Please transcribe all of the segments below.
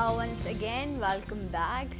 once again welcome back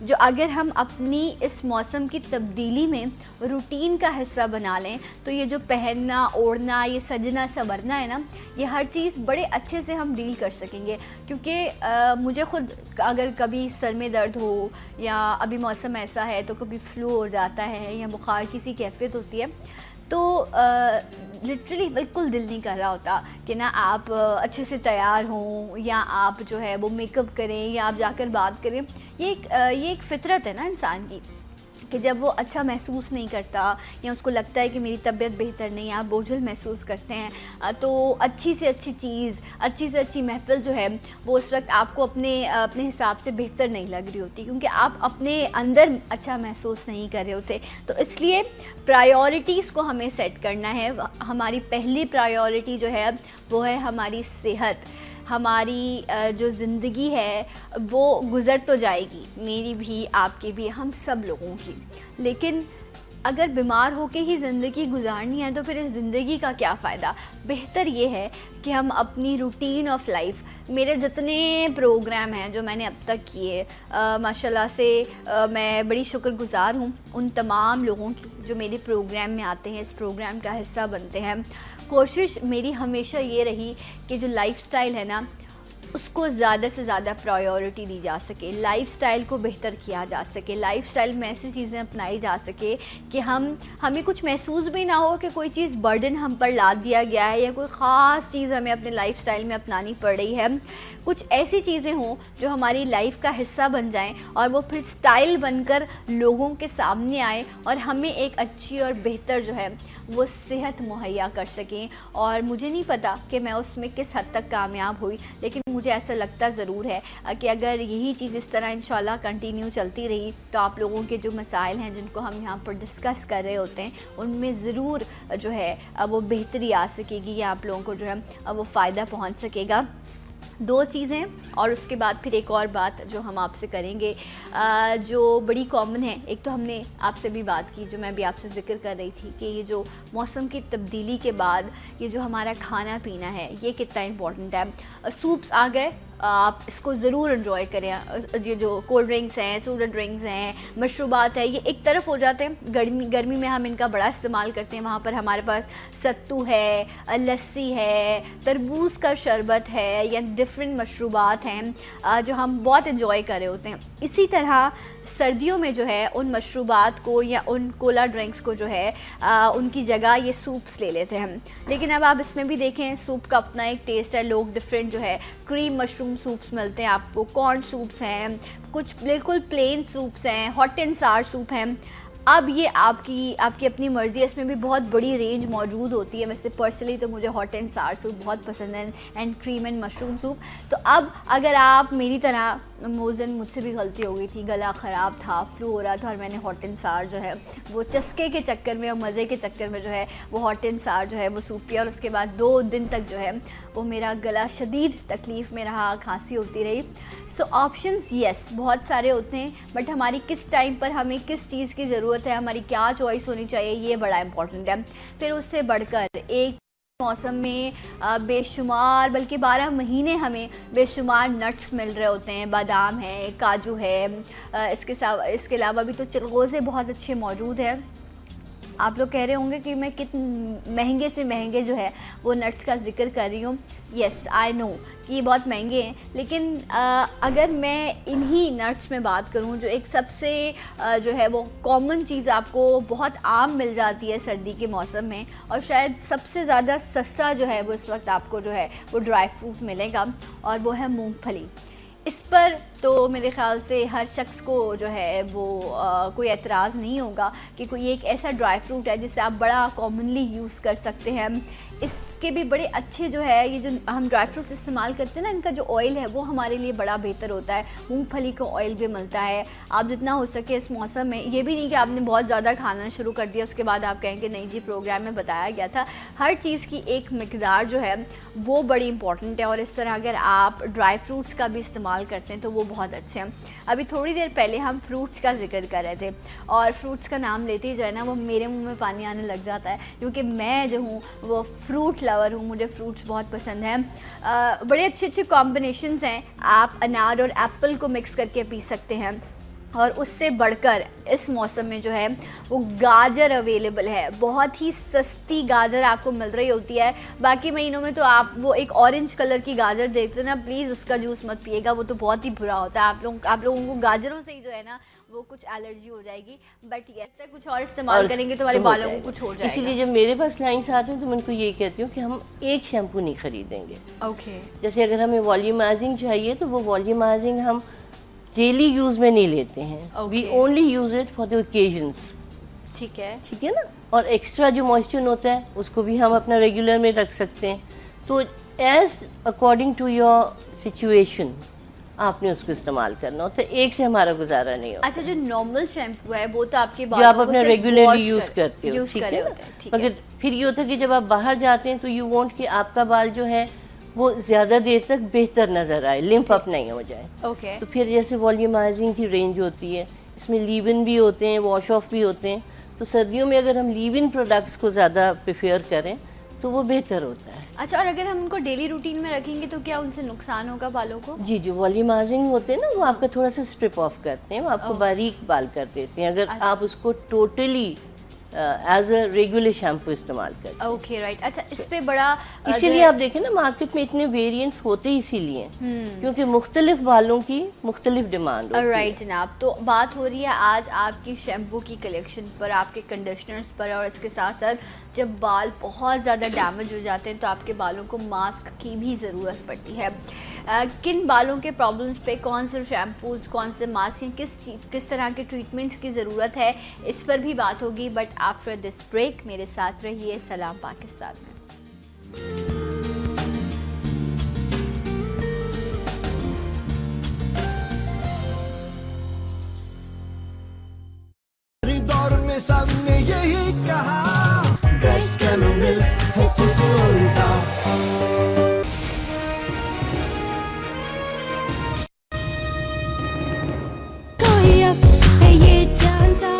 جو اگر ہم اپنی اس موسم کی تبدیلی میں روٹین کا حصہ بنا لیں تو یہ جو پہننا اوڑھنا یہ سجنا سنورنا ہے نا یہ ہر چیز بڑے اچھے سے ہم ڈیل کر سکیں گے. کیونکہ مجھے خود اگر کبھی سر میں درد ہو یا ابھی موسم ایسا ہے تو کبھی فلو ہو جاتا ہے یا بخار کسی کیفیت ہوتی ہے تو لٹرلی بالکل دل نہیں کر رہا ہوتا کہ نا آپ اچھے سے تیار ہوں یا آپ جو ہے وہ میک اپ کریں یا آپ جا کر بات کریں. یہ ایک فطرت ہے نا انسان کی کہ جب وہ اچھا محسوس نہیں کرتا یا اس کو لگتا ہے کہ میری طبیعت بہتر نہیں ہے, آپ بوجھل محسوس کرتے ہیں تو اچھی سے اچھی چیز اچھی سے اچھی محفل جو ہے وہ اس وقت آپ کو اپنے حساب سے بہتر نہیں لگ رہی ہوتی کیونکہ آپ اپنے اندر اچھا محسوس نہیں کر رہے ہوتے. تو اس لیے پرائیورٹیز کو ہمیں سیٹ کرنا ہے. ہماری پہلی پرائیورٹی جو ہے وہ ہے ہماری صحت. ہماری جو زندگی ہے وہ گزر تو جائے گی, میری بھی آپ کی بھی ہم سب لوگوں کی, لیکن اگر بیمار ہو کے ہی زندگی گزارنی ہے تو پھر اس زندگی کا کیا فائدہ. بہتر یہ ہے کہ ہم اپنی روٹین آف لائف, میرے جتنے پروگرام ہیں جو میں نے اب تک کیے ماشاءاللہ سے میں بڑی شکر گزار ہوں ان تمام لوگوں کی جو میرے پروگرام میں آتے ہیں, اس پروگرام کا حصہ بنتے ہیں. کوشش میری ہمیشہ یہ رہی کہ جو لائف سٹائل ہے نا اس کو زیادہ سے زیادہ پرائیورٹی دی جا سکے, لائف سٹائل کو بہتر کیا جا سکے, لائف سٹائل میں ایسی چیزیں اپنائی جا سکے کہ ہمیں کچھ محسوس بھی نہ ہو کہ کوئی چیز برڈن ہم پر لاد دیا گیا ہے یا کوئی خاص چیز ہمیں اپنے لائف سٹائل میں اپنانی پڑ رہی ہے. کچھ ایسی چیزیں ہوں جو ہماری لائف کا حصہ بن جائیں اور وہ پھر سٹائل بن کر لوگوں کے سامنے آئے اور ہمیں ایک اچھی اور بہتر جو ہے وہ صحت مہیا کر سکیں. اور مجھے نہیں پتا کہ میں اس میں کس حد تک کامیاب ہوئی, لیکن مجھے ایسا لگتا ضرور ہے کہ اگر یہی چیز اس طرح انشاءاللہ کنٹینیو چلتی رہی تو آپ لوگوں کے جو مسائل ہیں جن کو ہم یہاں پر ڈسکس کر رہے ہوتے ہیں ان میں ضرور جو ہے وہ بہتری آ سکے گی یا آپ لوگوں کو جو ہے وہ فائدہ پہنچ سکے گا. دو چیزیں اور اس کے بعد پھر ایک اور بات جو ہم آپ سے کریں گے جو بڑی کامن ہے. ایک تو ہم نے آپ سے بھی بات کی جو میں بھی آپ سے ذکر کر رہی تھی کہ یہ جو موسم کی تبدیلی کے بعد یہ جو ہمارا کھانا پینا ہے یہ کتنا امپورٹنٹ ہے. سوپس آ گئے, آپ اس کو ضرور انجوائے کریں. یہ جو کولڈ ڈرنکس ہیں, سوڈا ڈرنکس ہیں, مشروبات ہیں, یہ ایک طرف ہو جاتے ہیں. گرمی میں ہم ان کا بڑا استعمال کرتے ہیں. وہاں پر ہمارے پاس ستو ہے, لسی ہے, تربوز کا شربت ہے یا ڈفرینٹ مشروبات ہیں جو ہم بہت انجوائے کر رہے ہوتے ہیں. اسی طرح سردیوں میں جو ہے ان مشروبات کو یا ان کولا ڈرنکس کو جو ہے ان کی جگہ یہ سوپس لے لیتے ہیں. لیکن اب آپ اس میں بھی دیکھیں سوپ کا اپنا ایک ٹیسٹ ہے. لوگ ڈفرینٹ جو ہے کریم مشروم سوپس ملتے ہیں آپ کو, کارن سوپس ہیں, کچھ بالکل پلین سوپس ہیں, ہاٹ اینڈ سار سوپ ہیں. اب یہ آپ کی اپنی مرضی ہے, اس میں بھی بہت بڑی رینج موجود ہوتی ہے. ویسے پرسنلی تو مجھے ہاٹ اینڈ سار سوپ بہت پسند ہے and cream and mushroom soup. تو اب اگر آپ میری طرح موزن مجھ سے بھی غلطی ہو گئی تھی, گلا خراب تھا, فلو ہو رہا تھا اور میں نے ہاٹ اینڈ سار جو ہے وہ چسکے کے چکر میں اور مزے کے چکر میں جو ہے وہ ہاٹ اینڈ سار جو ہے وہ سوپ پیا اور اس کے بعد 2 دن تک جو ہے وہ میرا گلا شدید تکلیف میں رہا, کھانسی ہوتی رہی. سو آپشنز یس بہت سارے ہوتے ہیں بٹ ہماری کس ٹائم پر ہمیں کس چیز کی ضرورت ہے, ہماری کیا چوائس ہونی چاہیے یہ بڑا امپورٹنٹ ہے. پھر اس سے بڑھ کر ایک موسم میں بے شمار بلکہ 12 مہینے ہمیں بے شمار نٹس مل رہے ہوتے ہیں. بادام ہے, کاجو ہے, اس کے علاوہ بھی تو چلغوزے بہت اچھے موجود ہیں. آپ لوگ کہہ رہے ہوں گے کہ میں کتنے مہنگے سے مہنگے جو ہے وہ نٹس کا ذکر کر رہی ہوں. یس آئی نو کہ یہ بہت مہنگے ہیں, لیکن اگر میں انہی نٹس میں بات کروں جو ایک سب سے جو ہے وہ کامن چیز آپ کو بہت عام مل جاتی ہے سردی کے موسم میں اور شاید سب سے زیادہ سستا جو ہے وہ اس وقت آپ کو جو ہے وہ ڈرائی فروٹ ملے گا اور وہ ہے مونگ پھلی. اس پر تو میرے خیال سے ہر شخص کو جو ہے وہ کوئی اعتراض نہیں ہوگا کہ کوئی ایک ایسا ڈرائی فروٹ ہے جسے آپ بڑا کامنلی یوز کر سکتے ہیں. اس کے بھی بڑے اچھے جو ہے یہ جو ہم ڈرائی فروٹ استعمال کرتے ہیں نا ان کا جو آئل ہے وہ ہمارے لیے بڑا بہتر ہوتا ہے. مونگ پھلی کا آئل بھی ملتا ہے. آپ جتنا ہو سکے اس موسم میں, یہ بھی نہیں کہ آپ نے بہت زیادہ کھانا شروع کر دیا اس کے بعد آپ کہیں کہ نہیں جی پروگرام میں بتایا گیا تھا. ہر چیز کی ایک مقدار جو ہے وہ بڑی امپورٹنٹ ہے اور اس طرح اگر آپ ڈرائی فروٹس کا بھی استعمال کرتے ہیں تو وہ بہت اچھے ہیں. ابھی تھوڑی دیر پہلے ہم فروٹس کا ذکر کر رہے تھے اور فروٹس کا نام لیتے ہی جو ہے نا وہ میرے منہ میں پانی آنے لگ جاتا ہے کیونکہ میں جو ہوں وہ فروٹ لور ہوں. مجھے فروٹس بہت پسند ہیں. بڑے اچھے کمبینیشنز ہیں. آپ انار اور ایپل کو مکس کر کے پی سکتے ہیں. اور اس سے بڑھ کر اس موسم میں جو ہے وہ گاجر اویلیبل ہے. بہت ہی سستی گاجر آپ کو مل رہی ہوتی ہے. باقی مہینوں میں تو آپ وہ ایک اورنج کلر کی گاجر دیکھتے ہیں نا, پلیز اس کا جوس مت پیے گا, وہ تو بہت ہی برا ہوتا ہے. آپ لوگوں کو گاجروں سے ہی جو ہے نا وہ کچھ الرجی ہو جائے گی, بٹ یہ کچھ اور استعمال کریں گے تو ہمارے بالوں کو کچھ ہو جائے گا. اسی لیے جب میرے پاس کلائنٹس آتے ہیں تو میں ان کو یہ کہتی ہوں کہ ہم ایک شیمپو نہیں خریدیں گے. اوکے. جیسے اگر ہمیں والیومائزنگ چاہیے تو وہ والیومائزنگ ہم ڈیلی یوز میں نہیں لیتے ہیں. We only use it for the occasions. ٹھیک ہے, ٹھیک ہے نا. اور ایکسٹرا جو موئسچر ہوتا ہے اس کو بھی ہم اپنا ریگولر میں رکھ سکتے ہیں. تو as according to your situation آپ نے اس کو استعمال کرنا ہوتا ہے, ایک سے ہمارا گزارا نہیں ہوتا. اچھا, جو نارمل شیمپو ہے وہ تو آپ کے جو آپ اپنا ریگولرلی یوز کرتے ہو, ٹھیک ہے نا. مگر پھر یہ ہوتا ہے کہ جب آپ باہر جاتے ہیں تو یو وانٹ کہ آپ کا بال جو ہے وہ زیادہ دیر تک بہتر نظر آئے, لمپ اپ نہیں ہو جائے. اوکے. تو پھر جیسے والیومائزنگ کی رینج ہوتی ہے, اس میں لیو ان بھی ہوتے ہیں, واش آف بھی ہوتے ہیں. تو سردیوں میں اگر ہم لیو ان پروڈکٹس کو زیادہ پریفر کریں تو وہ بہتر ہوتا ہے. اچھا, اور اگر ہم ان کو ڈیلی روٹین میں رکھیں گے تو کیا ان سے نقصان ہوگا بالوں کو؟ جی, جو والیومائزنگ ہوتے ہیں نا وہ آپ کا تھوڑا سا اسٹرپ آف کرتے ہیں, وہ آپ کو باریک بال کر دیتے ہیں اگر آپ اس کو totally as a regular shampoo استعمال کرتے ہیں. Okay, right. اچھا, اس پہ بڑا اسی لیے آپ دیکھیں نا مارکیٹ میں اتنے ویریئنٹس ہوتے اسی لیے کیونکہ مختلف بالوں کی مختلف ڈیمانڈ ہوتی ہے. رائٹ جناب. تو بات ہو رہی ہے آج آپ کی شیمپو کی کلیکشن پر, آپ کے کنڈیشنرز پر, اور اس کے ساتھ ساتھ جب بال بہت زیادہ ڈیمیج ہو جاتے ہیں تو آپ کے بالوں کو ماسک کی بھی ضرورت پڑتی ہے. کن بالوں کے پرابلمس پہ کون سے شیمپوز, کون سے ماسک, کس طرح کے ٹریٹمنٹس کی ضرورت ہے, اس پر بھی بات ہوگی. بٹ آفٹر دس بریک میرے ساتھ رہیے سلام پاکستان میں. دور میں سب نے یہی کہا بیسٹ کیمل ہے سکون کا. کوئی اب ہے یہ جانتا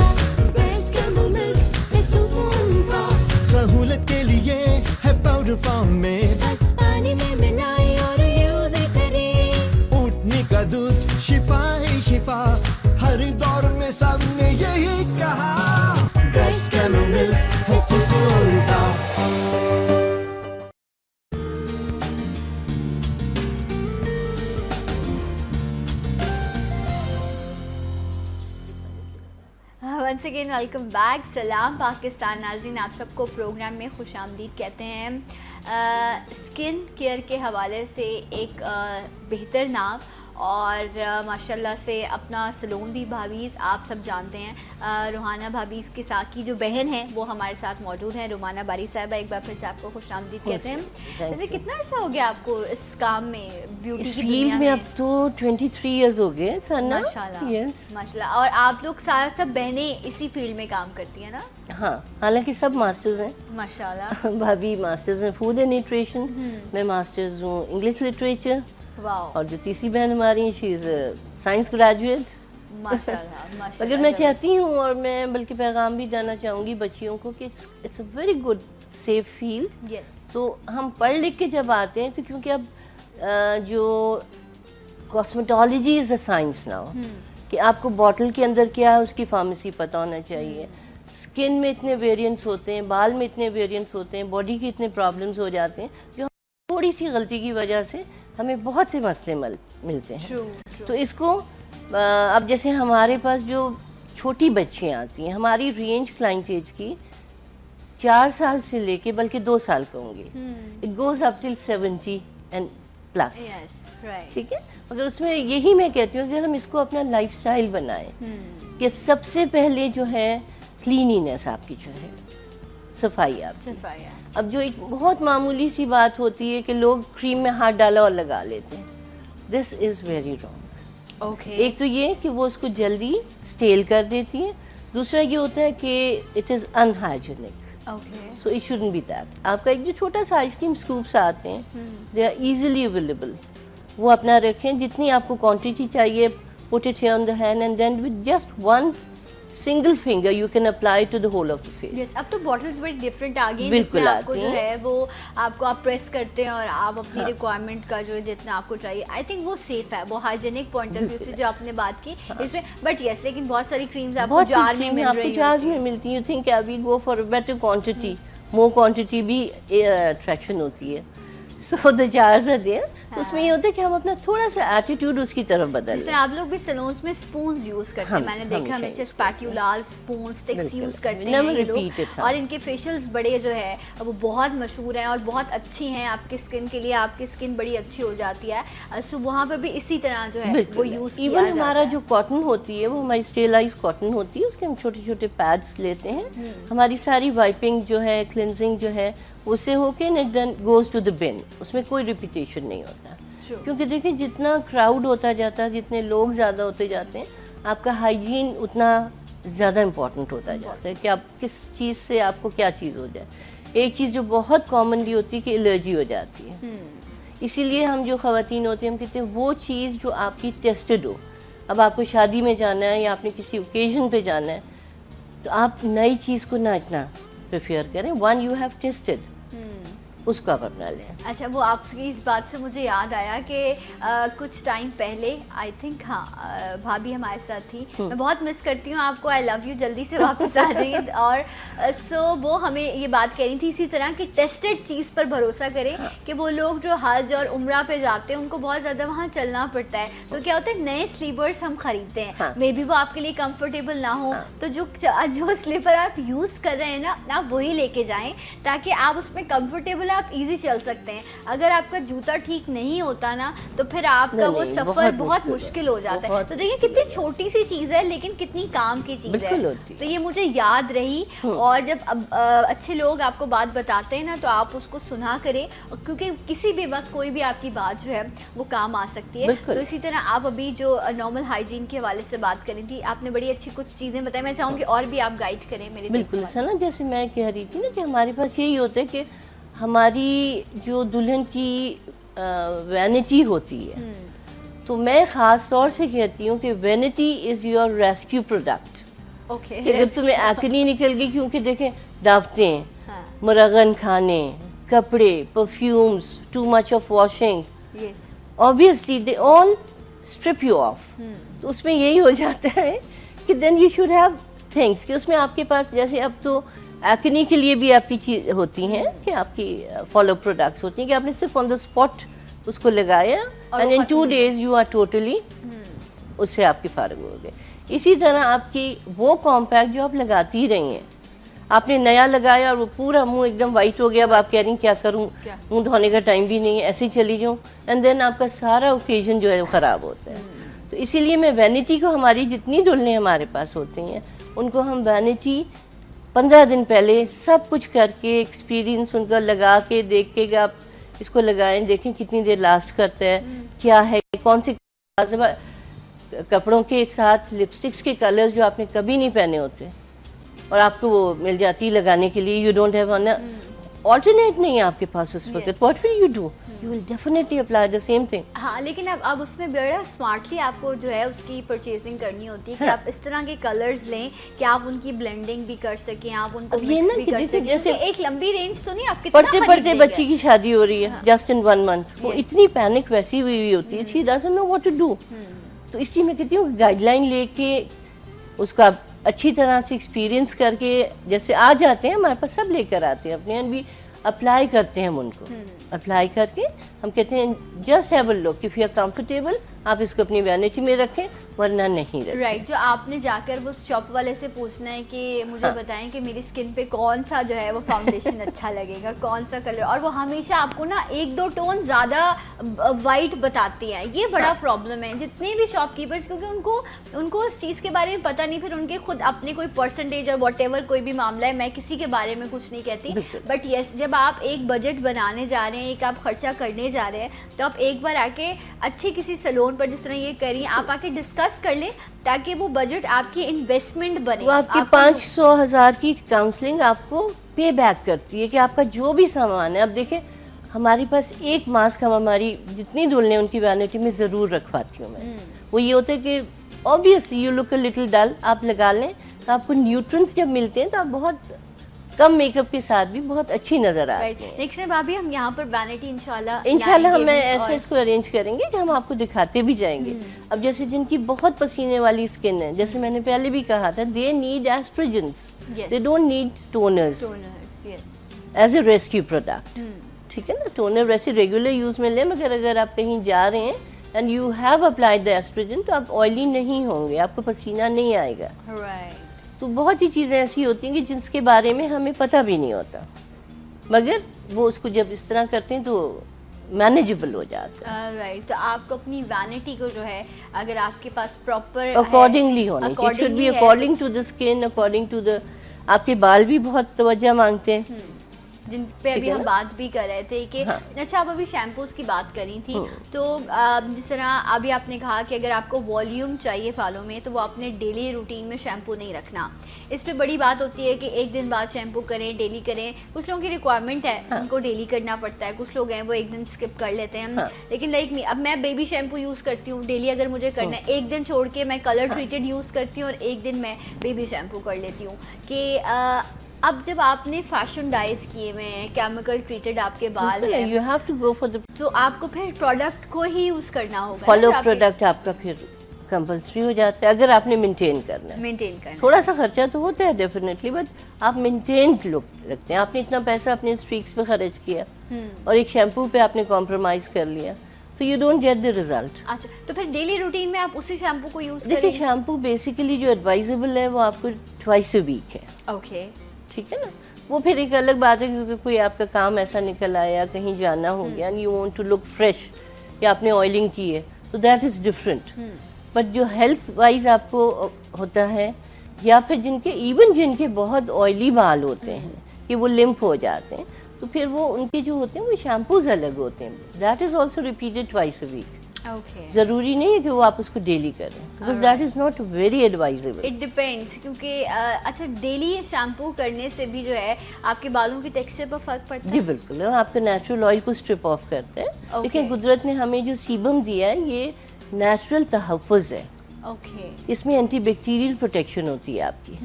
بیسٹ کیمل ہے سکون کا. سہولت کے لیے ہے پاؤڈر فارم میں, بس پانی میں ملائیں اور یوز کریں. اٹھنے کا دودھ شفا ہی شفا, ہر دور میں سب نے یہی کہا بیسٹ کیمل ہے سکون کا. Once again welcome back. سلام پاکستان ناظرین, آپ سب کو پروگرام میں خوش آمدید کہتے ہیں. اسکن کیئر کے حوالے سے ایک بہتر نام اور ماشاءاللہ سے اپنا سلون بھی بھابھیز آپ سب جانتے ہیں. روحانہ بھابھیز کے ساتھ کی جو بہن ہیں وہ ہمارے ساتھ موجود ہیں, رومانہ باری صاحبہ. ایک بار پھر سے آپ کو خوش آمدید کہتے ہیں. ویسے کتنا عرصہ ہو گیا آپ کو اس کام میں, بیوٹی کی دنیا میں؟ اب تو 23 ایئرز ہو گئے. ماشاءاللہ ماشاءاللہ. اور آپ لوگ سب بہنیں اسی فیلڈ میں کام کرتی ہیں نا؟ ہاں, حالانکہ سب ماسٹرز ہیں. ماشاءاللہ. بھابھی ماسٹرز ہیں فوڈ اینڈ نیوٹریشن, میں ماسٹرز ہوں انگلش لٹریچر. واو. اور جو تیسری بہن ہماری شی از سائنس گریجویٹ. ماشاءاللہ. اگر میں چاہتی ہوں, اور میں بلکہ پیغام بھی دینا چاہوں گی بچیوں کو کہ it's a very good safe field. تو ہم پڑھ لکھ کے جب آتے ہیں تو کیونکہ اب جو cosmetology is a science now, کہ آپ کو باٹل کے اندر کیا ہے اس کی فارمیسی پتہ ہونا چاہیے. اسکن میں اتنے ویریئنٹس ہوتے ہیں, بال میں اتنے ویریئنٹس ہوتے ہیں, باڈی کے اتنے پرابلمس ہو جاتے ہیں جو تھوڑی سی غلطی کی وجہ سے ہمیں بہت سے مسئلے ملتے ہیں. تو اس کو اب جیسے ہمارے پاس جو چھوٹی بچیاں آتی ہیں, ہماری رینج کلائنٹ ایج کی 4 سال سے لے کے بلکہ 2 سال کہوں گے, it goes up till 70 and plus. ٹھیک ہے, مگر اس میں یہی میں کہتی ہوں کہ ہم اس کو اپنا لائف سٹائل بنائیں کہ سب سے پہلے جو ہے کلینینس آپ کی جو ہے, صفائی آپ کی. اب جو ایک بہت معمولی سی بات ہوتی ہے کہ لوگ کریم میں ہاتھ ڈالا اور لگا لیتے ہیں, دس از ویری رانگ. ایک تو یہ کہ وہ اس کو جلدی اسٹیل کر دیتی ہے, دوسرا یہ ہوتا ہے کہ it is unhygienic, so it shouldn't be that. آپ کا ایک جو چھوٹا سا آئس کریم اسکوپس آتے ہیں, دے آر ایزیلی اویلیبل, وہ اپنا رکھیں, جتنی آپ کو کوانٹٹی چاہیے put it here on the hand and then with just 1 single finger you can apply to the whole of the face. Yes, اب تو bottles بڑی different آ گئی ہیں بالکل جس میں آپ کو آتی جو ہیں. ہے وہ آپ کو آپ پریس کرتے ہیں اور آپ اپنی ریکوائرمنٹ کا جو جتنا آپ کو چاہیے آئی تھنک وہ سیف ہے, وہ ہائیجینک پوائنٹ آف ویو سے جو آپ نے بات کی اس میں. بٹ یس, لیکن بہت ساری کریمز آپ کو بہت سی جار میں کریم مل آپ کو رہی جارز ہوتی میں ہیں. ملتی ہیں. یو تھنک ابھی go for better quantity, more quantity بھی اٹریکشن ہوتی ہے. سو دا جارز آر دیئر. اس میں یہ ہوتا ہے کہ ہم اپنا تھوڑا سا ایٹیٹیوڈ اس کی طرف بدل جس لیں. طرح آپ لوگ بھی سلونز میں اسپونز یوز کرتے ہیں, میں نے دیکھا ہمیشہ اسپیٹیولار اسپونز اسٹکس یوز کرتے ہیں یہ لوگ, اور ان کے فیشیلز بڑے جو ہے وہ بہت مشہور ہیں اور بہت اچھی ہیں آپ کی اسکن کے لیے. آپ کی اسکن بڑی اچھی ہو جاتی ہے, سو وہاں پہ بھی اسی طرح جو ہے وہ یوز کیا ایون ہمارا جو کاٹن ہوتی ہے وہ ہماری اسٹیرلائز کاٹن ہوتی ہے, اس کے ہم چھوٹے چھوٹے پیڈس لیتے ہیں. ہماری ساری وائپنگ جو ہے, کلینزنگ جو ہے اس سے ہو کے دین گوز ٹو دا بن. اس میں کوئی ریپیٹیشن نہیں ہوتا, کیونکہ دیکھیں جتنا کراؤڈ ہوتا جاتا ہے, جتنے لوگ زیادہ ہوتے جاتے ہیں, آپ کا ہائیجین اتنا زیادہ امپورٹنٹ ہوتا جاتا ہے کہ آپ کس چیز سے آپ کو کیا چیز ہو جائے. ایک چیز جو بہت کامنلی ہوتی ہے کہ الرجی ہو جاتی ہے. اسی لیے ہم جو خواتین ہوتے ہیں ہم کہتے ہیں وہ چیز جو آپ کی ٹیسٹڈ ہو. اب آپ کو شادی میں جانا ہے یا آپ نے کسی اوکیزن پہ جانا ہے تو آپ نئی چیز کو نہ اتنا پریفیئر کریں. ون یو ہیو ٹیسٹڈ, اس کو آپ اپنا لیں. اچھا, وہ آپ کی اس بات سے مجھے یاد آیا کہ کچھ ٹائم پہلے آئی تھنک بھابھی ہمارے ساتھ تھی, میں بہت مس کرتی ہوں آپ کو, آئی لو یو, جلدی سے واپس آ جائیے. اور سو وہ ہمیں یہ بات کہہ رہی تھی اسی طرح کہ ٹیسٹڈ چیز پر بھروسہ کریں, کہ وہ لوگ جو حج اور عمرہ پہ جاتے ہیں ان کو بہت زیادہ وہاں چلنا پڑتا ہے, تو کیا ہوتا ہے نئے سلیپرس ہم خریدتے ہیں, مے بی وہ آپ کے لیے کمفرٹیبل نہ ہو, تو جو سلیپر آپ یوز کر رہے ہیں نا آپ وہی لے کے جائیں تاکہ آپ اس میں کمفرٹیبل آپ ایزی چل سکتے ہیں. اگر آپ کا جوتا ٹھیک نہیں ہوتا نا تو پھر آپ کا وہ سفر بہت مشکل ہو جاتا ہے. تو دیکھیں کتنی چھوٹی سی چیز ہے لیکن کتنی کام کی چیز ہے. تو یہ مجھے یاد رہی, اور جب اچھے لوگ آپ کو بات بتاتے ہیں نا تو آپ اس کو سنا کریں, کیونکہ کسی بھی وقت کوئی بھی آپ کی بات جو ہے وہ کام آ سکتی ہے. تو اسی طرح آپ ابھی جو نارمل ہائیجین کے حوالے سے بات کریں تھی, آپ نے بڑی اچھی کچھ چیزیں بتائی, میں چاہوں گی اور بھی آپ گائیڈ کریں میرے. بالکل سنا, جیسے میں کہہ رہی تھی نا کہ ہمارے پاس یہی ہوتا ہے کہ ہماری جو دلہن کی وینٹی ہوتی ہے, تو میں خاص طور سے کہتی ہوں کہ vanity is your rescue product. کہ جب تمہیں ایکنی نکل گئی, کیونکہ دیکھیں دعوتیں, مرغن کھانے, کپڑے, perfumes, too much of washing, obviously they all strip you off. تو اس میں یہی ہو جاتا ہے کہ then you should have things, کہ اس میں آپ کے پاس جیسے اب تو ایکنی کے لیے بھی آپ کی چیز ہوتی ہیں کہ آپ کی فالو پروڈکٹس ہوتی ہیں کہ آپ نے صرف آن دا اسپاٹ اس کو لگایا and in 2 days you are totally اس سے آپ کی فارغ ہو گئے. اسی طرح آپ کی وہ کمپیکٹ جو آپ لگاتی ہی رہی ہیں, آپ نے نیا لگایا اور وہ پورا منہ ایک دم وائٹ ہو گیا, اب آپ کہہ رہی ہیں کیا کروں, منہ دھونے کا ٹائم بھی نہیں ہے, ایسے ہی چلی جاؤں, اینڈ دین آپ کا سارا اوکیزن جو ہے وہ خراب ہوتا ہے. تو اسی لیے میں وینٹی کو, ہماری جتنی دلہنیں ہمارے پاس ہوتی ہیں ان کو ہم وینٹی 15 دن پہلے سب کچھ کر کے ایکسپیرینس ان کا لگا کے دیکھ کے کہ آپ اس کو لگائیں, دیکھیں کتنی دیر لاسٹ کرتا ہے, کیا ہے, کون سے کپڑوں کے ساتھ لپسٹکس کے کلرز جو آپ نے کبھی نہیں پہنے ہوتے اور آپ کو وہ مل جاتی لگانے کے لیے, یو ڈونٹ ہیو آلٹرنیٹ نہیں ہے آپ کے پاس اس وقت, what will you do, you will definitely apply the same thing. ہاں, لیکن اب اس میں بڑا اسمارٹلی آپ کو جو ہے اس کی پرچیزنگ کرنی ہوتی ہے کہ آپ اس طرح کے کلرز لیں کہ آپ ان کی بلینڈنگ بھی کر سکیں, آپ ان کو مکس بھی کر سکیں. جیسے ایک لمبی رینج تو نہیں, آپ پڑھتے پڑھتے بچی کی شادی ہو رہی ہے جسٹ ان 1 month, وہ اتنی پینک ویسی ہوئی ہوتی ہے, she doesn't know what to do. تو اس لیے میں کہتی ہوں گائیڈ لائن لے کے اس کا اچھی طرح سے ایکسپیرینس کر کے, جیسے آ جاتے ہیں ہمارے پاس سب لے کر آتے ہیں اپنے, بھی اپلائی کرتے ہیں ہم ان کو, اپلائی کر کے ہم کہتے ہیں just have a look, if you are comfortable آپ اس کو اپنی وینٹی میں رکھیں ورنہ نہیں رکھیں. رائٹ, جو آپ نے جا کر وہ شاپ والے سے پوچھنا ہے کہ مجھے بتائیں کہ میری اسکن پہ کون سا جو ہے وہ فاؤنڈیشن اچھا لگے گا, کون سا کلر, اور وہ ہمیشہ آپ کو نا 1-2 ٹون زیادہ وائٹ بتاتی ہیں. یہ بڑا پرابلم ہے جتنے بھی شاپ کیپرز, کیونکہ ان کو اس چیز کے بارے میں پتہ نہیں, پھر ان کے خود اپنے کوئی پرسنٹیج اور واٹ ایور کوئی بھی معاملہ ہے, میں کسی کے بارے میں کچھ نہیں کہتی, بٹ یس جب آپ ایک بجٹ بنانے جا رہے ہیں, ایک آپ خرچہ کرنے جا رہے ہیں, تو آپ ایک بار آ کے اچھے کسی سیلون پر جس طرح یہ کر رہی ہیں آپ آ کے ڈسکس کر لیں تاکہ وہ بجٹ آپ کی انویسٹمنٹ بنے. وہ آپ کی 500,000 کی کاؤنسلنگ آپ کو پے بیک کرتی ہے کہ آپ کا جو بھی سامان ہے. اب دیکھیں ہمارے پاس ایک ماسک ہم ہماری جتنی دلہنیں ان کی وینٹی میں ضرور رکھواتی ہوں میں. وہ یہ ہوتا ہے کہ obviously you look a little dull, آپ لگا لیں, تو آپ کو نیوٹرنس جب ملتے ہیں تو آپ بہت کم میک اپ کے ساتھ بھی بہت اچھی نظر آتی ہیں. نیکسٹ ٹائم بھابھی ہم یہاں پر وینٹی انشاءاللہ ہم ایسے اس کو ارینج کریں گے کہ ہم آپ کو دکھاتے بھی جائیں گے. اب جیسے جن کی بہت پسینے والی اسکن ہے, جیسے میں نے پہلے بھی کہا تھا, they need oestrogens, they don't need toners as a rescue product. ٹھیک ہے نا, ٹونر ویسے ریگولر یوز میں لیں, مگر اگر آپ کہیں جا رہے ہیں and you have applied the oestrogen تو آپ آئلی نہیں ہوں گے, آپ کو پسینہ نہیں آئے گا. تو بہت سی چیزیں ایسی ہوتی ہیں کہ جس کے بارے میں ہمیں پتہ بھی نہیں ہوتا, مگر وہ اس کو جب اس طرح کرتے ہیں تو مینیجبل ہو جاتا ہے. رائٹ, تو آپ کو اپنی وینٹی کو جو ہے اگر آپ کے پاس پراپر اکارڈنگلی ہونا چاہیے, it should be according to the skin, according to the. آپ کے بال بھی بہت توجہ مانگتے ہیں, جن پہ ابھی ہم بات بھی کر رہے تھے کہ اچھا آپ ابھی شیمپوز کی بات کری تھی, تو جس طرح ابھی آپ نے کہا کہ اگر آپ کو والیوم چاہیے بالوں میں تو وہ اپنے ڈیلی روٹین میں شیمپو نہیں رکھنا. اس پہ بڑی بات ہوتی ہے کہ ایک دن بعد شیمپو کریں, ڈیلی کریں. کچھ لوگوں کی ریکوائرمنٹ ہے, ان کو ڈیلی کرنا پڑتا ہے, کچھ لوگ ہیں وہ ایک دن اسکپ کر لیتے ہیں. لیکن لائک می, اب میں بیبی شیمپو یوز کرتی ہوں ڈیلی, اگر مجھے کرنا ہے ایک دن چھوڑ کے میں کلر ٹریٹڈ یوز کرتی ہوں اور ایک دن میں بیبی شیمپو کر لیتی ہوں. کہ اب جب آپ نے فیشن ڈائز کیے ہوئے ہیں, کیمیکل ٹریٹڈ آپ کے بال ہیں, you have to go for the, تو آپ کو پھر پروڈکٹ کو ہی یوز کرنا ہوگا. فالو پروڈکٹ آپ کا پھر کمپلسری ہو جاتا ہے اگر آپ نے مینٹین کرنا ہے. مینٹین کرنا تھوڑا سا خرچہ تو ہوتا ہے ڈیفینیٹلی, بٹ آپ مینٹین لک رکھتے ہیں. آپ نے اتنا پیسہ اپنے اسٹریکس پہ خرچ کیا اور ایک شیمپو پہ آپ نے کمپرومائز کر لیا, تو you don't get the result. اچھا, تو پھر ڈیلی روٹین میں آپ اسی شیمپو کو یوز کریں؟ دیکھیے شیمپو بیسیکلی جو ایڈوائزیبل ہے وہ آپ کو ٹوائس اے ویک ہے. اوکے, ٹھیک ہے نا, وہ پھر ایک الگ بات ہے کیونکہ کوئی آپ کا کام ایسا نکل آیا, کہیں جانا ہو گیا, you want to look fresh, یا آپ نے آئلنگ کی ہے, تو دیٹ از ڈفرینٹ. بٹ جو ہیلتھ وائز آپ کو ہوتا ہے, یا پھر جن کے ایون جن کے بہت آئلی بال ہوتے ہیں کہ وہ لمپ ہو جاتے ہیں, تو پھر وہ ان کے جو ہوتے ہیں وہ شیمپوز الگ ہوتے ہیں. That is also repeated twice a week. ضروری نہیں ہے کہ وہ آپ اس کو ڈیلی کریں, because that is not very advisable. It depends, کیونکہ اچھا ڈیلی شیمپو کرنے سے بھی جو ہے آپ کے بالوں کے ٹیکسچر پر فرق پڑتا ہے. جی بالکل, آپ کا نیچرل آئل کو اسٹرپ آف کرتے ہیں. لیکن قدرت نے ہمیں جو سیبم دیا ہے یہ نیچرل تحفظ ہے. اس میں اینٹی بیکٹیریل پروٹیکشن ہوتی ہے آپ کی,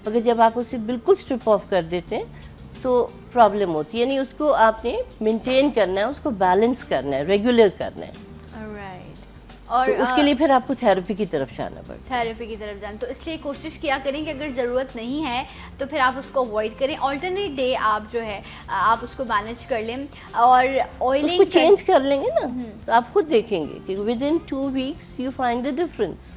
مگر جب آپ اسے بالکل اسٹرپ آف کر دیتے ہیں تو پرابلم ہوتی ہے. یعنی اس کو آپ نے مینٹین کرنا ہے, اس کو بیلنس کرنا ہے, ریگولر کرنا ہے. اور اس کے لیے پھر آپ کو تھراپی کی طرف جانا پڑتا ہے. تھراپی کی طرف جانا, تو اس لیے کوشش کیا کریں کہ اگر ضرورت نہیں ہے تو پھر آپ اس کو اوائڈ کریں. آلٹرنیٹ ڈے آپ جو ہے آپ اس کو مینیج کر لیں, اور آئلنگ کو چینج کر لیں گے نا, تو آپ خود دیکھیں گے کہ with in 2 weeks you find the difference,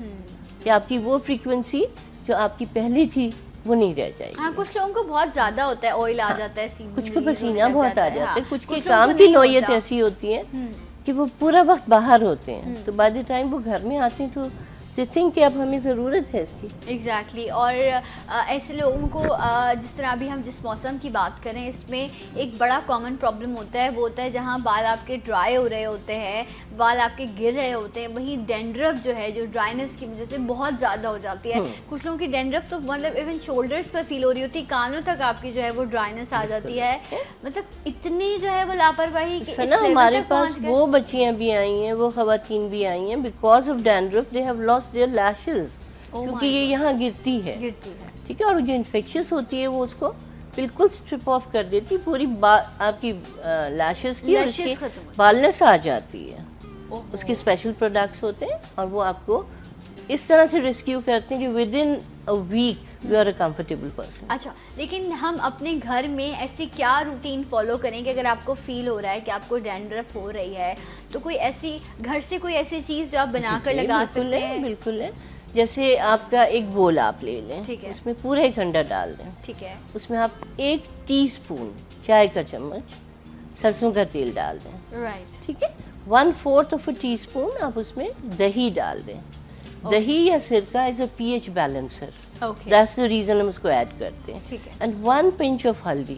کہ آپ کی وہ فریکوینسی جو آپ کی پہلی تھی وہ نہیں رہ جائے گی. ہاں, کچھ لوگوں کو بہت زیادہ ہوتا ہے, آئل آ جاتا ہے, کچھ کو پسینہ بہت آ جاتا ہے, کچھ کے کام کی نوعیت ایسی ہوتی ہے کہ وہ پورا وقت باہر ہوتے ہیں, تو بائی دا ٹائم وہ گھر میں آتے ہیں تو دے تھنک کہ اب ہمیں ضرورت ہے اس کی. ایگزیکٹلی. اور ایسے لوگوں کو جس طرح ابھی ہم جس موسم کی بات کریں, اس میں ایک بڑا کامن پرابلم ہوتا ہے, وہ ہوتا ہے جہاں بال آپ کے ڈرائی ہو رہے ہوتے ہیں, بال آپ کے گر رہے ہوتے ہیں, وہیں ڈینڈرف جو ہے جو ڈرائنس کی وجہ سے بہت زیادہ ہو جاتی ہے. کچھ لوگوں کی ڈینڈرف تو مطلب ایون شولڈرس پر فیل ہو رہی ہوتی ہے, کانوں تک آپ کی جو ہے وہ ڈرائنس آ جاتی ہے. مطلب اتنی جو ہے وہ لاپرواہی. ہمارے پاس وہ بچیاں بھی آئی ہیں, وہ خواتین بھی آئی ہیں, because of dandruff they have lost their lashes, کیونکہ یہ یہاں گرتی ہے. ٹھیک ہے, اور جو انفیکشس ہوتی ہے وہ اس کو بالکل اسٹرپ آف کر دیتی, پوری آپ کی لیشز کی اور اس کی بالنس آ جاتی ہے. اس کے اسپیشل پروڈکٹس ہوتے ہیں اور وہ آپ کو اس طرح سے ریسکیو کرتے ہیں کہ within a week you are a comfortable person. اچھا, لیکن ہم اپنے گھر میں ایسی کیا روٹین فالو کریں کہ اگر آپ کو فیل ہو رہا ہے کہ آپ کو ڈینڈرف ہو رہی ہے, تو کوئی ایسی گھر سے کوئی ایسی چیز جو آپ بنا کر لگا سکتے ہیں؟ بالکل ہے. جیسے آپ کا ایک بول آپ لے لیں, اس میں پورا 1 انڈا ڈال دیں. ٹھیک ہے, اس میں آپ 1 ٹی اسپون چائے کا چمچ سرسوں کا تیل ڈال دیں. رائٹ. ٹھیک ہے, 1/4 آف اے ٹی اسپون آپ اس میں دہی ڈال دیں. دہی یا سرکہ is a P H balancer, that's the reason ہم اس کو ایڈ کرتے ہیں. And 1 pinch of haldi,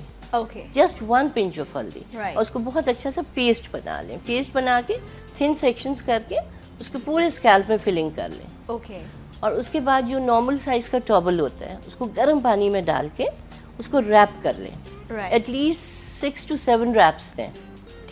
just 1 pinch of haldi, اور اس کو بہت اچھا سا پیسٹ بنا لیں. پیسٹ بنا کے تھن سیکشنز کر کے اس کو پورے اسکیلپ میں فلنگ کر لیں. اور اس کے بعد جو نارمل سائز کا ٹاول ہوتا ہے اس کو گرم پانی میں ڈال کے اس کو ریپ کر لیں. ایٹ لیسٹ 6 to 7 ریپس دیں.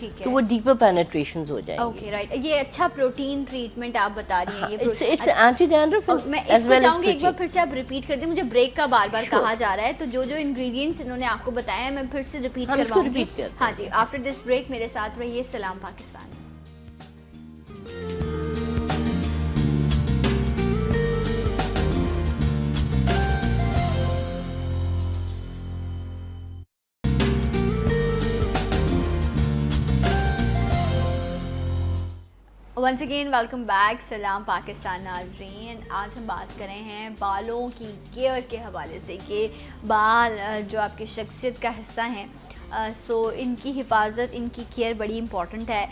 ٹھیک ہے. تو وہ ڈیپر پینیٹریشنز ہو جائیں گے. Okay right. یہ اچھا پروٹین ٹریٹمنٹ آپ بتا رہی ہیں. یہ اٹس اینٹی ڈینڈرف میں اس کو چاہوں گی ایک بار پھر سے آپ ریپیٹ کر دیں. مجھے بریک کا بار بار کہا جا رہا ہے, تو جو جو انگریڈینٹس انہوں نے آپ کو بتایا ہے میں پھر سے ریپیٹ کرواؤں گی. ہاں جی, آفٹر دس بریک میرے ساتھ رہیے. سلام Pakistan. Once again welcome back. سلام پاکستان ناظرین. آج ہم بات کر رہے ہیں بالوں کی کیئر کے حوالے سے کہ بال جو آپ کی شخصیت کا حصہ ہیں, سو ان کی حفاظت, ان کی کیئر بڑی امپورٹنٹ ہے.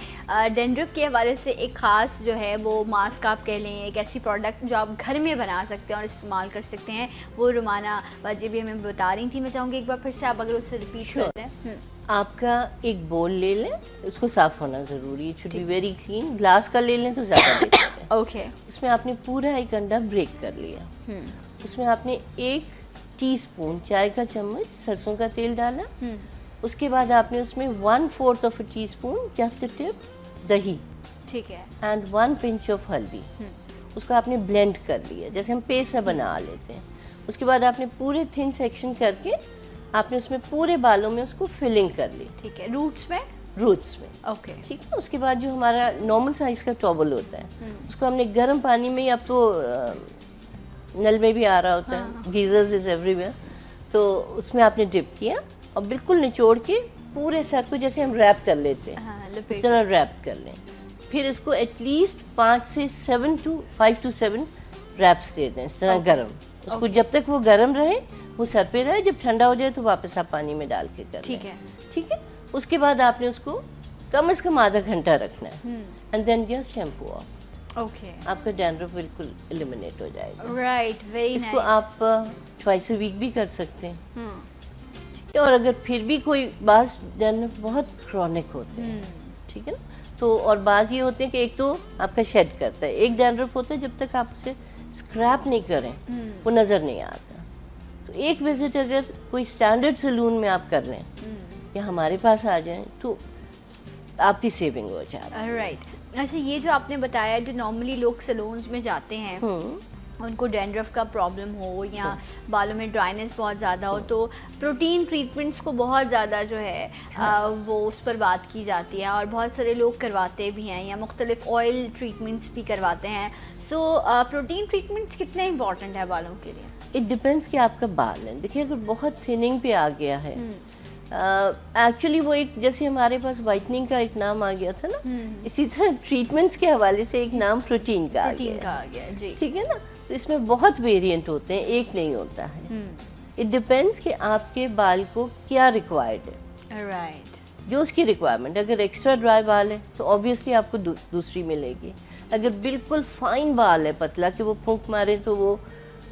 ڈینڈرف کے حوالے سے ایک خاص جو ہے وہ ماسک آپ کہہ لیں, ایک ایسی پروڈکٹ جو آپ گھر میں بنا سکتے ہیں اور استعمال کر سکتے ہیں, وہ رومانہ باجی بھی ہمیں بتا رہی تھیں. میں چاہوں گی ایک بار پھر سے آپ اگر اسے ریپیٹ کرتے ہیں. آپ کا ایک بول لے لیں, اس کو صاف ہونا ضروری ہے, should be very clean. Glass کا لے لیں تو زیادہ بہتر ہے. اوکے. اس میں آپ نے پورا ایک انڈا بریک کر لیا. اس میں آپ نے 1 ٹی اسپون چائے کا چمچ سرسوں کا تیل ڈالا. اس کے بعد آپ نے اس میں 1/4 of a teaspoon just tip dahi, ٹھیک ہے, اینڈ 1 پنچ آف ہلدی. اس کو آپ نے بلینڈ کر لیا جیسے ہم پیسٹ بنا لیتے ہیں. اس کے بعد آپ نے پورے تھن سیکشن کر کے آپ نے اس میں پورے بالوں میں اس کو فلنگ کر لی. ٹھیک ہے. روٹس میں. روٹس میں. اوکے. ٹھیک ہے. اس کے بعد جو ہمارا نارمل سائز کا ٹاول ہوتا ہے اس کو ہم نے گرم پانی میں, اب تو نل میں بھی آ رہا ہوتا ہے, گیزرز از ایوری ویئر, تو اس میں آپ نے ڈپ کیا اور بالکل نچوڑ کے پورے سر کو جیسے ہم ریپ کر لیتے ہیں اس طرح ریپ کر لیں. پھر اس کو ایٹ لیسٹ 5 سے 7 ریپس دے دیں اس طرح گرم. اس کو جب تک وہ گرم رہے وہ سر پہ رہے, جب ٹھنڈا ہو جائے تو واپس آپ پانی میں ڈال کے کر لیں. ٹھیک ہے. ٹھیک ہے. اس کے بعد آپ نے اس کو کم از کم آدھا گھنٹہ رکھنا ہے, and then just shampoo off. Okay. آپ کا ڈینڈرف بالکل ایلیمنیٹ ہو جائے گا. رائٹ. ویری اس کو آپ ٹوائس اے ویک بھی کر سکتے ہیں. اور اگر پھر بھی کوئی بعض ڈینڈرف بہت کرونک ہوتے ہیں, ٹھیک ہے نا, تو اور بعض یہ ہوتے ہیں کہ ایک تو آپ کا شیڈ کرتا ہے, ایک ڈینڈرف ہوتا ہے جب تک آپ اسے اسکریپ نہیں کریں وہ نظر نہیں آتا. تو ایک وزٹ اگر کوئی اسٹینڈرڈ سیلون میں آپ کر لیں یا ہمارے پاس آ جائیں تو آپ کی سیونگ ہو جاتی ہے. رائٹ. ایسے یہ جو آپ نے بتایا جو نارملی لوگ سیلونز میں جاتے ہیں ان کو ڈینڈرف کا پرابلم ہو یا بالوں میں ڈرائنیس بہت زیادہ ہو, تو پروٹین ٹریٹمنٹس کو بہت زیادہ جو ہے وہ اس پر بات کی جاتی ہے, اور بہت سارے لوگ کرواتے بھی ہیں یا مختلف آئل ٹریٹمنٹس بھی کرواتے ہیں. سو پروٹین ٹریٹمنٹس کتنے امپورٹنٹ ہے بالوں کے لیے؟ اٹ ڈپینڈس کہ آپ کا بال ہے. دیکھیے اگر بہت تھننگ پہ آ گیا ہے, ایکچولی وہ ایک جیسے ہمارے پاس وائٹننگ کا ایک نام آ گیا تھا نا, اسی طرح ٹریٹمنٹس کے حوالے سے ایک نام پروٹین کا آ گیا. جی ٹھیک ہے نا. تو اس میں بہت ویریئنٹ ہوتے ہیں, ایک نہیں ہوتا ہے. اٹ ڈپینڈس کہ آپ کے بال کو کیا ریکوائرڈ ہے. رائٹ. جو اس کی ریکوائرمنٹ, اگر ایکسٹرا ڈرائی بال ہے تو آبویسلی آپ کو دوسری ملے گی. اگر بالکل فائن بال ہے, پتلا, کہ وہ پھونک مارے تو وہ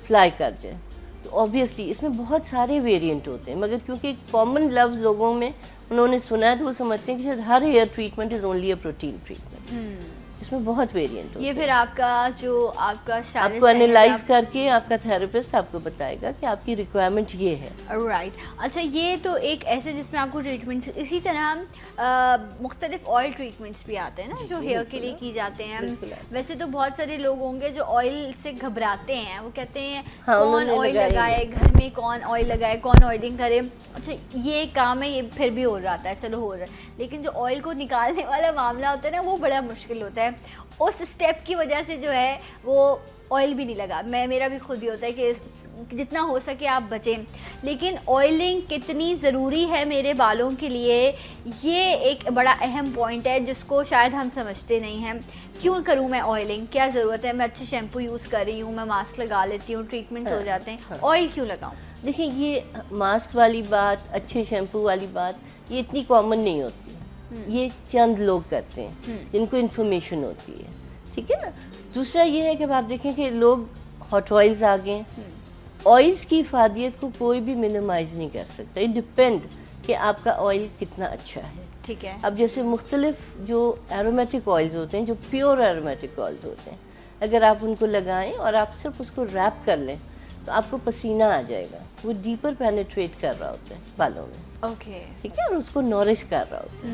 فلائی کر جائے, تو آبویسلی اس میں بہت سارے ویریئنٹ ہوتے ہیں. مگر کیونکہ ایک کامن لفظ لوگوں میں انہوں نے سنا ہے تو وہ سمجھتے ہیں کہ شاید ہر hair treatment is only a protein treatment. اس میں بہت ویریئنٹ ہوتے ہیں. یہ پھر آپ کا جو آپ کا آپ کو انالائز کر کے آپ کا تھراپسٹ آپ کو بتائے گا کہ آپ کی ریکوائرمنٹ یہ ہے. رائٹ. اچھا, یہ تو ایک ایسے جس میں آپ کو ٹریٹمنٹ, اسی طرح مختلف آئل ٹریٹمنٹس بھی آتے ہیں نا جو ہیئر کے لیے کی جاتے ہیں. ویسے تو بہت سارے لوگ ہوں گے جو آئل سے گھبراتے ہیں, وہ کہتے ہیں کون آئل لگائے گھر میں, کون آئل لگائے, کون آئلنگ کرے. اچھا, یہ ایک کام ہے, یہ پھر بھی ہو جاتا ہے, چلو ہو رہا ہے, لیکن جو آئل کو نکالنے والا معاملہ ہوتا ہے نا وہ بڑا مشکل ہوتا ہے. اس اسٹیپ کی وجہ سے جو ہے وہ آئل بھی نہیں لگا. میرا بھی خود ہی ہوتا ہے کہ جتنا ہو سکے آپ بچیں. لیکن آئلنگ کتنی ضروری ہے میرے بالوں کے لیے, یہ ایک بڑا اہم پوائنٹ ہے جس کو شاید ہم سمجھتے نہیں ہیں. کیوں کروں میں آئلنگ, کیا ضرورت ہے؟ میں اچھے شیمپو یوز کر رہی ہوں, میں ماسک لگا لیتی ہوں, ٹریٹمنٹس ہو جاتے ہیں, آئل کیوں لگاؤں؟ دیکھیں, یہ ماسک والی بات, اچھے شیمپو والی بات, یہ اتنی کامن نہیں ہوتی. یہ چند لوگ کرتے ہیں جن کو انفارمیشن ہوتی ہے, ٹھیک ہے نا. دوسرا یہ ہے کہ اب آپ دیکھیں کہ لوگ ہاٹ آئلز آ گئے ہیں. آئلس کی افادیت کو کوئی بھی منیمائز نہیں کر سکتا. اٹ ڈپینڈ کہ آپ کا آئل کتنا اچھا ہے. ٹھیک ہے. اب جیسے مختلف جو ایرومیٹک آئلز ہوتے ہیں, جو پیور ایرومیٹک آئلز ہوتے ہیں, اگر آپ ان کو لگائیں اور آپ صرف اس کو ریپ کر لیں تو آپ کو پسینہ آ جائے گا. وہ ڈیپر پینیٹریٹ کر رہا ہوتا ہے بالوں میں. اوکے. ٹھیک ہے, اور اس کو نورش کر رہا ہوتا ہے.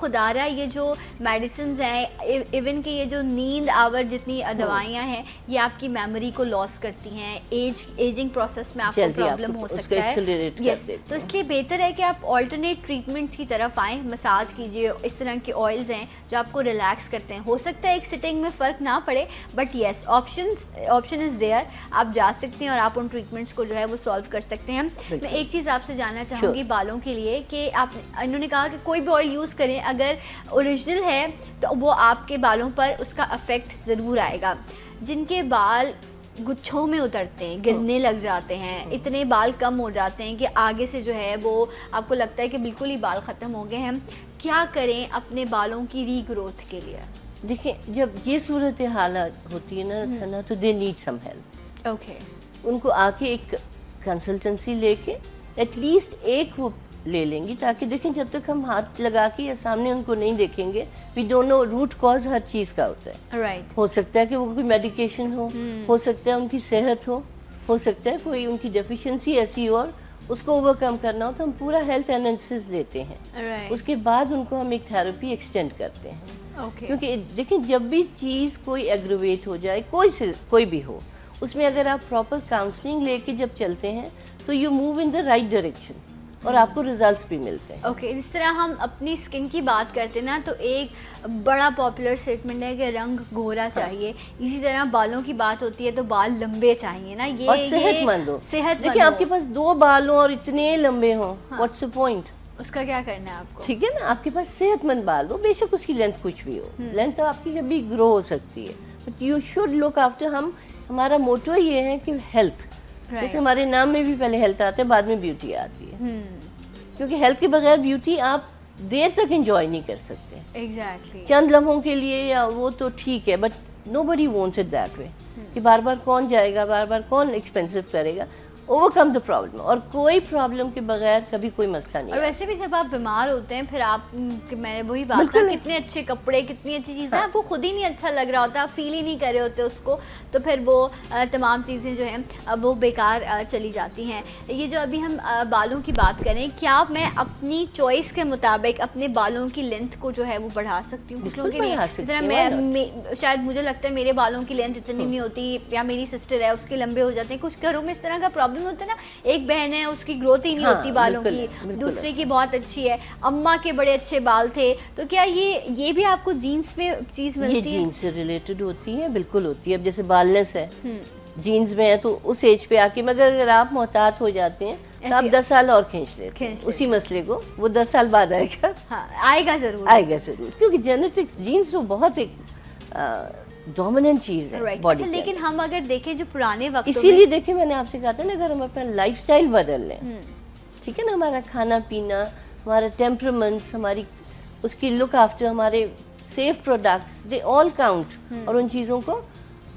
خدارہ یہ جو میڈیسنز ہیں ایون کہ یہ جو نیند آور جتنی دوائیاں ہیں یہ آپ کی میموری کو لاس کرتی ہیں, ایجنگ پروسیس میں آپ کو پرابلم ہو سکتا ہے. یس, تو اس لیے بہتر ہے کہ آپ آلٹرنیٹ ٹریٹمنٹس کی طرف آئیں, مساج کیجیے, اس طرح کے آئلز ہیں جو آپ کو ریلیکس کرتے ہیں. ہو سکتا ہے ایک سٹنگ میں فرق نہ پڑے but yes option is there, آپ جا سکتے ہیں اور آپ ان ٹریٹمنٹس کو جو ہے وہ سالو کر سکتے ہیں. میں ایک چیز آپ سے جاننا چاہوں گی بالوں کے لیے کہ آپ, انہوں نے کہا کہ کوئی بھی آئل یوز کریں اگر اوریجنل ہے تو وہ آپ کے بالوں پر اس کا افیکٹ ضرور آئے گا. جن کے بال گچھوں میں اترتے ہیں, گرنے لگ جاتے ہیں, اتنے بال کم ہو جاتے ہیں کہ آگے سے جو ہے وہ آپ کو لگتا ہے کہ بالکل ہی بال ختم ہو گئے ہیں, کیا کریں اپنے بالوں کی ری گروتھ کے لیے؟ دیکھیں جب یہ صورت حالات ہوتی ہے نا سنا تو they need some help. Okay, ان کو آ کے ایک کنسلٹنسی لے کے ایٹ لیسٹ ایک وہ لے لیں گی, تاکہ دیکھیں جب تک ہم ہاتھ لگا کے یا سامنے ان کو نہیں دیکھیں گے, we don't know root cause ہر چیز کا ہوتا ہے. رائٹ, ہو سکتا ہے کہ وہ کوئی میڈیکیشن ہو سکتا ہے ان کی صحت ہو سکتا ہے کوئی ان کی ڈیفیشنسی ایسی ہو اور اس کو اوور کم کرنا ہو, تو ہم پورا ہیلتھ انالیسس لیتے ہیں. اس کے بعد ان کو ہم ایک تھراپی ایکسٹینڈ کرتے ہیں. کیونکہ دیکھیں جب بھی چیز کوئی ایگرویٹ ہو جائے, کوئی بھی ہو, اس میں اگر آپ پراپر کاؤنسلنگ لے کے جب چلتے ہیں تو you move in the right direction اور آپ کو ریزلٹس بھی ملتے ہیں. اوکے, جس طرح ہم اپنی اسکن کی بات کرتے ہیں نا تو ایک بڑا پاپولر اسٹیٹمنٹ ہے کہ رنگ گورا چاہیے, اسی طرح بالوں کی بات ہوتی ہے تو بال لمبے چاہیے نا, یہ اور صحت مند ہو. دیکھیں آپ کے پاس 2 بال ہوں اور اتنے لمبے ہوں, واٹس دا پوائنٹ؟ اس کا کیا کرنا ہے آپ کو؟ ٹھیک ہے نا, آپ کے پاس صحت مند بال ہو, بے شک اس کی لینتھ کچھ بھی ہو, لینتھ آپ کی کبھی گرو ہو سکتی ہے, but you should look after. ہمارا موٹو یہ ہے کہ ہیلتھ, جیسے ہمارے نام میں بھی پہلے ہیلتھ آتا ہے, بعد میں بیوٹی آتی ہے, کیونکہ ہیلتھ کے بغیر بیوٹی آپ دیر تک انجوائے نہیں کر سکتے. ایگزیکٹلی, چند لمحوں کے لیے یا وہ تو ٹھیک ہے, but nobody wants it that way کہ بار بار کون جائے گا, بار بار کون ایکسپینسو کرے گا. اوور کم دا پرابلم, اور کوئی پرابلم کے بغیر کبھی کوئی مسئلہ نہیں. اور ویسے بھی جب آپ بیمار ہوتے ہیں پھر آپ, میں نے وہی بات کہا, کتنے اچھے کپڑے, کتنی اچھی چیزیں, آپ کو خود ہی نہیں اچھا لگ رہا ہوتا, آپ فیل ہی نہیں کر رہے ہوتے اس کو, تو پھر وہ تمام چیزیں جو ہیں وہ بیکار چلی جاتی ہیں. یہ جو ابھی ہم بالوں کی بات کریں, کیا میں اپنی چوائس کے مطابق اپنے بالوں کی لینتھ کو جو ہے وہ بڑھا سکتی ہوں؟ کچھ لوگوں کے لیے میں شاید مجھے لگتا ہے میرے بالوں کی لینتھ اتنی نہیں ہوتی, یا میری سسٹر ہے اس کے لمبے ہو جاتے ہیں. کچھ گھروں میں اس طرح کا پرابلم ہوتا ہے نا, ایک بہن ہے اس کی گروتھ ہی نہیں ہوتی بالوں کی, دوسرے کی بہت اچھی ہے, اماں کے بڑے اچھے بال تھے. تو کیا یہ بھی آپ کو جینس میں چیز ملتی ہے؟ یہ جینس سے ریلیٹڈ ہوتی ہے, بالکل ہوتی ہے. اب جیسے بالنس ہے جینس میں ہے تو اس ایج پہ آ کے, مگر اگر آپ محتاط ہو جاتے ہیں تو آپ 10 سال اور کھینچ لیتے ہیں اسی مسئلے کو, وہ 10 سال بعد آئے گا. ہاں آئے گا ضرور, کیونکہ جینیٹکس جینس تو بہت ایک ڈومیننٹ چیز ہے باڈی. لیکن ہم اگر دیکھیں جو پرانے وقت, اسی لیے دیکھیں میں نے آپ سے کہا تھا نا, اگر ہم اپنا لائف سٹائل بدل لیں, ٹھیک ہے نا, ہمارا کھانا پینا, ہمارا ٹیمپرمنٹس, ہماری اس کی لک آفٹر, ہمارے سیف پروڈکٹس, دے آل کاؤنٹ, اور ان چیزوں کو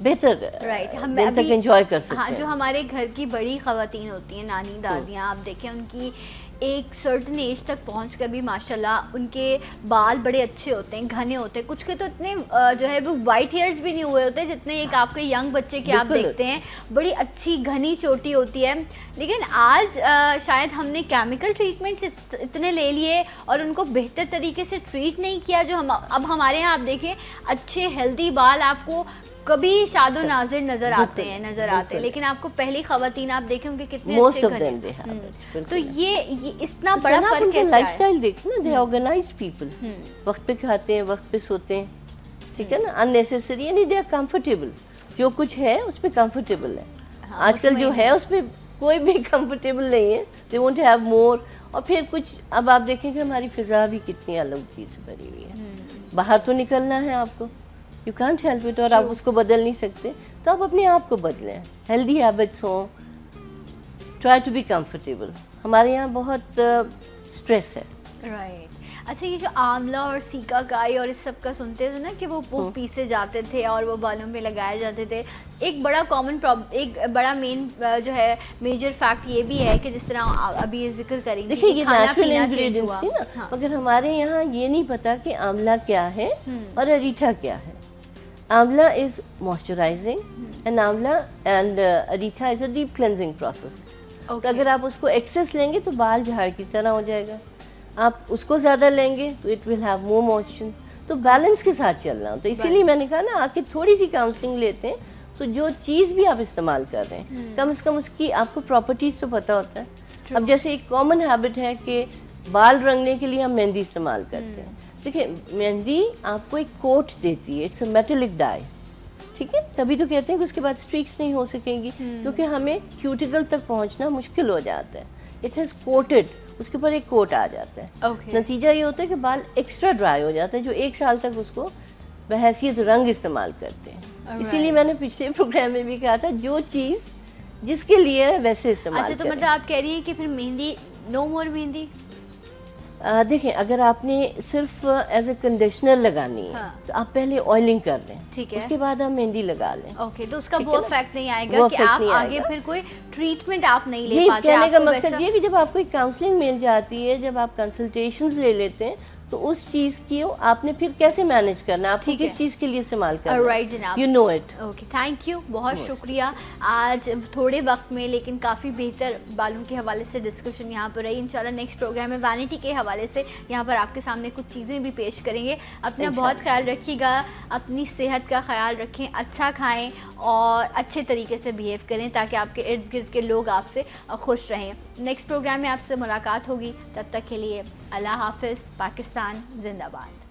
بہتر تک انجوائے کر سکتے ہیں. جو ہمارے گھر کی بڑی خواتین ہوتی ہیں, نانی دادیاں, آپ دیکھیں ان کی ایک سرٹن ایج تک پہنچ کر بھی ماشاءاللہ ان کے بال بڑے اچھے ہوتے ہیں, گھنے ہوتے ہیں. کچھ کے تو اتنے جو ہے وہ وائٹ ہیئرز بھی نہیں ہوئے ہوتے جتنے ایک آپ کے ینگ بچے کے آپ دیکھتے ہیں, بڑی اچھی گھنی چوٹی ہوتی ہے. لیکن آج شاید ہم نے کیمیکل ٹریٹمنٹس اتنے لے لیے اور ان کو بہتر طریقے سے ٹریٹ نہیں کیا. جو اب ہمارے یہاں آپ دیکھیں اچھے ہیلدی بال آپ کو کبھی شاد و ناظر نظر آتے ہیں, لیکن آپ کو پہلی خواتین آپ دیکھیں ان کے کتنے اچھے گھر. تو یہ اتنا بڑا فرق ہے. لائف سٹائل دیکھیں نا, دے آرگنائزڈ پیپل, وقت پہ کھاتے ہیں, وقت پہ سوتے ہیں, ٹھیک ہے نا, اننیسیسری, یعنی دے آر کمفرٹیبل, جو کچھ ہے اس پہ کمفرٹیبل ہے. آج کل جو ہے اس پہ کوئی بھی کمفرٹیبل نہیں ہے, they want to have more. اور پھر کچھ اب آپ دیکھیں کہ ہماری فضا بھی کتنی آلودگی سے بھری ہوئی ہے, باہر تو نکلنا ہے آپ کو, یو کانٹ ہیلپ اٹ, اور آپ اس کو بدل نہیں سکتے, تو آپ اپنے آپ کو بدلیں. ہیلدی ہیبٹس ہوں, ٹرائی ٹو بی کمفرٹیبل. ہمارے یہاں بہت اسٹریس ہے. رائٹ. اچھا, یہ جو آملہ اور سیکا کائی اور اس سب کا سنتے تھے نا کہ وہ پیسے جاتے تھے اور وہ بالوں پہ لگائے جاتے تھے, ایک بڑا کامن ایک بڑا مین جو ہے میجر فیکٹ یہ بھی ہے کہ جس طرح ابھی یہ ذکر کریں گے, دیکھیے یہ نیچرل انگریڈینٹس ہیں نا, مگر ہمارے یہاں یہ نہیں پتا کہ آملہ کیا ہے اور اریٹھا کیا ہے. Amla is moisturising and reetha is a deep cleansing process. اگر آپ اس کو ایکسس لیں گے تو بال جھاڑ کی طرح ہو جائے گا. آپ اس کو زیادہ لیں گے تو it will have more moisture. تو بیلنس کے ساتھ چلنا ہوتا ہے. اسی لیے میں نے کہا نا آ کے تھوڑی سی کاؤنسلنگ لیتے ہیں تو جو چیز بھی آپ استعمال کر رہے ہیں کم از کم اس کی آپ کو پراپرٹیز تو پتہ ہوتا ہے. اب جیسے ایک کامن ہیبٹ ہے کہ بال رنگنے کے لیے ہم مہندی استعمال کرتے ہیں. دیکھیں مہندی آپ کو ایک کوٹ دیتی ہے, اٹس اے میٹلک ڈائی, ٹھیک ہے, تبھی تو کہتے ہیں کہ اس کے بعد اسٹریکس نہیں ہو سکیں گی کیونکہ ہمیں کیوٹیکل تک پہنچنا مشکل ہو جاتا ہے. اٹ ہیز کوٹڈ, اس کے اوپر ایک کوٹ آ جاتا ہے. نتیجہ یہ ہوتا ہے کہ بال ایکسٹرا ڈرائی ہو جاتے ہیں جو 1 سال تک اس کو بحیثیت رنگ استعمال کرتے ہیں. اسی لیے میں نے پچھلے پروگرام میں بھی کہا تھا جو چیز جس کے لیے ویسے استعمال کریں. اچھا تو مطلب آپ کہہ رہی ہیں کہ پھر مہندی نو مور مہندی. دیکھیں اگر آپ نے صرف ایز اے کنڈیشنر لگانی ہے تو آپ پہلے آئلنگ کر لیں, اس کے بعد آپ مہندی لگا لیں. اوکے, تو اس کا وہ افیکٹ نہیں آئے گا کہ آپ آگے پھر کوئی ٹریٹمنٹ آپ نہیں لے پاتے. کہنے کا مقصد یہ کہ جب آپ کو ایک کاؤنسلنگ مل جاتی ہے, جب آپ کنسلٹیشنز لے لیتے ہیں تو اس چیز کی آپ نے پھر کیسے مینیج کرنا ہے, آپ کو کس چیز کے لیے استعمال کرنا ہے. رائٹ جناب, you know it. Okay, thank you, بہت شکریہ. آج تھوڑے وقت میں لیکن کافی بہتر بالوں کے حوالے سے ڈسکشن یہاں پر رہی. انشاءاللہ نیکسٹ پروگرام میں وینٹی کے حوالے سے یہاں پر آپ کے سامنے کچھ چیزیں بھی پیش کریں گے. اپنا بہت خیال رکھیے گا, اپنی صحت کا خیال رکھیں, اچھا کھائیں اور اچھے طریقے سے بیہیو کریں تاکہ آپ کے ارد گرد کے لوگ آپ سے خوش رہیں. نیکسٹ پروگرام میں آپ سے ملاقات ہوگی, تب تک کے لیے اللہ حافظ. پاکستان زندہ باد.